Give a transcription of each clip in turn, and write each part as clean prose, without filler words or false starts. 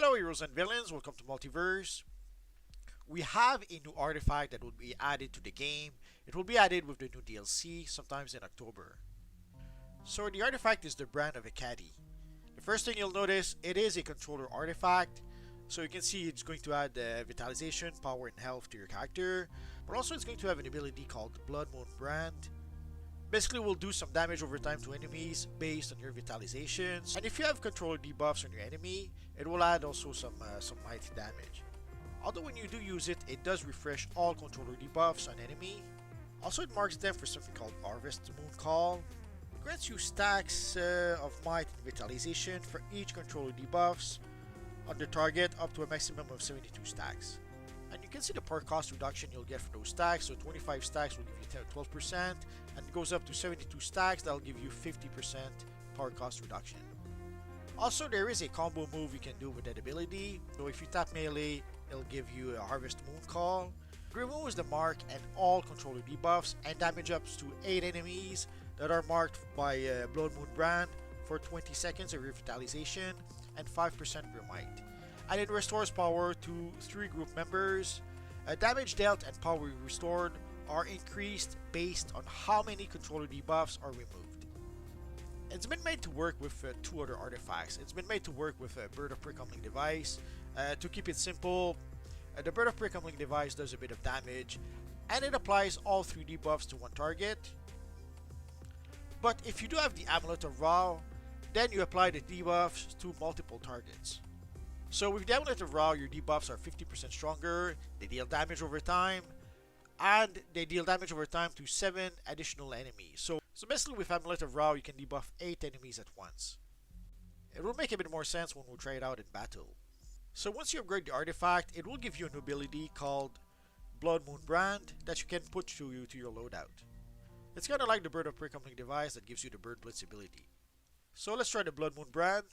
Hello heroes and villains, welcome to Multiverse. We have a new artifact that will be added to the game. It will be added with the new DLC sometimes in October. So the artifact is the Brand of Hecate. The first thing you'll notice, it is a controller artifact. So you can see it's going to add vitalization, power and health to your character. But also it's going to have an ability called Blood Moon Brand. Basically will do some damage over time to enemies based on your vitalizations. And if you have controller debuffs on your enemy, it will add also some mighty damage. Although when you do use it, it does refresh all controller debuffs on enemy. Also it marks them for something called Harvest Moon Call. It grants you stacks of might and vitalization for each controller debuffs on the target up to a maximum of 72 stacks. And you can see the per cost reduction you'll get for those stacks. So 25 stacks will give you 12%, and it goes up to 72 stacks, that'll give you 50% power cost reduction. Also, there is a combo move you can do with that ability. So if you tap melee, it'll give you a Harvest Moon Call. It removes the mark and all controller debuffs and damage ups to 8 enemies that are marked by Blood Moon Brand for 20 seconds of revitalization and 5% of your might. And it restores power to 3 group members. Damage dealt and power restored are increased based on how many controller debuffs are removed. It's been made to work with 2 other artifacts. It's been made to work with a Bird of Prey-Coming Device. To keep it simple, the Bird of Prey-Coming Device does a bit of damage and it applies all 3 debuffs to one target. But if you do have the Amulet of Ra, then you apply the debuffs to multiple targets. So with the Amulet of Ra, your debuffs are 50% stronger, they deal damage over time, and they deal damage over time to 7 additional enemies. So basically with Amulet of Ra, you can debuff 8 enemies at once. It will make a bit more sense when we try it out in battle. So once you upgrade the artifact, it will give you an ability called Blood Moon Brand that you can put to your loadout. It's kind of like the Bird of Prey-Coming Device that gives you the Bird Blitz ability. So let's try the Blood Moon Brand.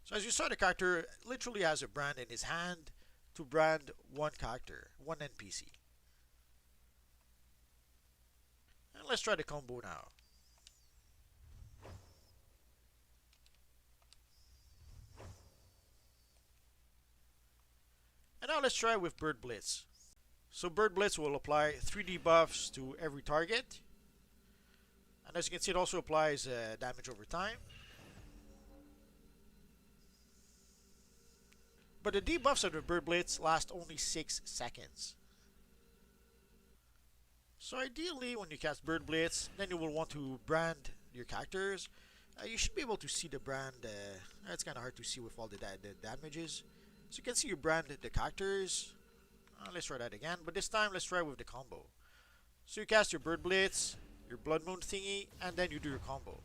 So as you saw, the character literally has a brand in his hand to brand one character, one NPC. And let's try the combo now. And now let's try with Bird Blitz. So Bird Blitz will apply 3 debuffs to every target. And as you can see, it also applies damage over time. But the debuffs of the Bird Blitz last only 6 seconds. So ideally, when you cast Bird Blitz, then you will want to brand your characters. You should be able to see the brand. It's kind of hard to see with all the damages. So you can see you brand the characters. Let's try that again, but this time let's try with the combo. So you cast your Bird Blitz, your Blood Moon thingy, and then you do your combo.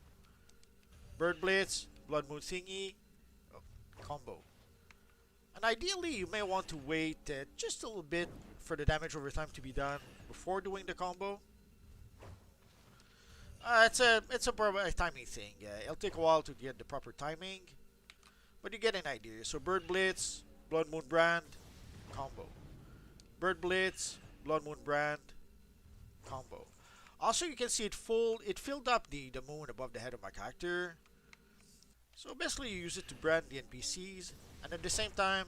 Bird Blitz, Blood Moon thingy, combo. And ideally, you may want to wait just a little bit for the damage over time to be done before doing the combo. It's a timing thing. It'll take a while to get the proper timing, but you get an idea. So Bird Blitz, Blood Moon Brand, combo. Bird Blitz, Blood Moon Brand, combo. Also, you can see it filled up the moon above the head of my character. So basically, you use it to brand the NPCs, and at the same time,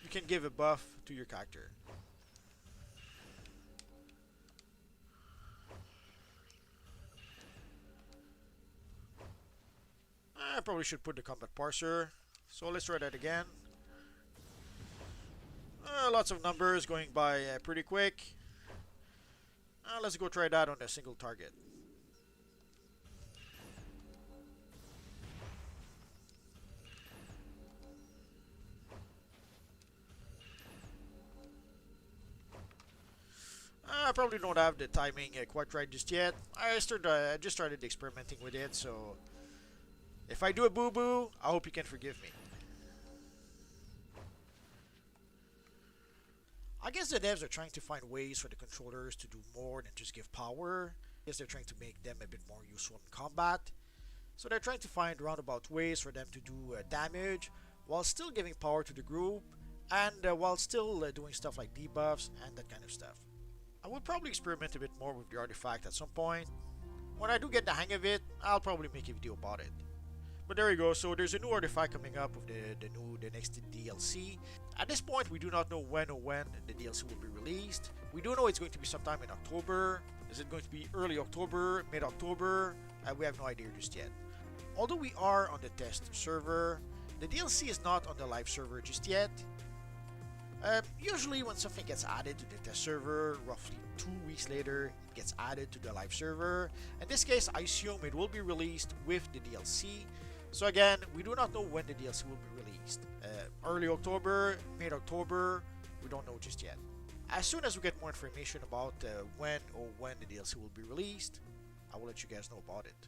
you can give a buff to your character. I probably should put the combat parser. So let's try that again. Lots of numbers going by pretty quick. Let's go try that on a single target. I probably don't have the timing quite right just yet. I just started experimenting with it, so if I do a boo-boo, I hope you can forgive me. I guess the devs are trying to find ways for the controllers to do more than just give power. I guess they're trying to make them a bit more useful in combat. So they're trying to find roundabout ways for them to do damage while still giving power to the group and while still doing stuff like debuffs and that kind of stuff. I will probably experiment a bit more with the artifact at some point. When I do get the hang of it, I'll probably make a video about it. But there you go. So there's a new artifact coming up with the next DLC. At this point, we do not know when the DLC will be released. We do know it's going to be sometime in October. Is it going to be early October, mid-October? We have no idea just yet. Although we are on the test server, the DLC is not on the live server just yet. Usually when something gets added to the test server, roughly 2 weeks later, it gets added to the live server. In this case, I assume it will be released with the DLC. So again, we do not know when the DLC will be released. Early October, mid-October, we don't know just yet. As soon as we get more information about when the DLC will be released, I will let you guys know about it.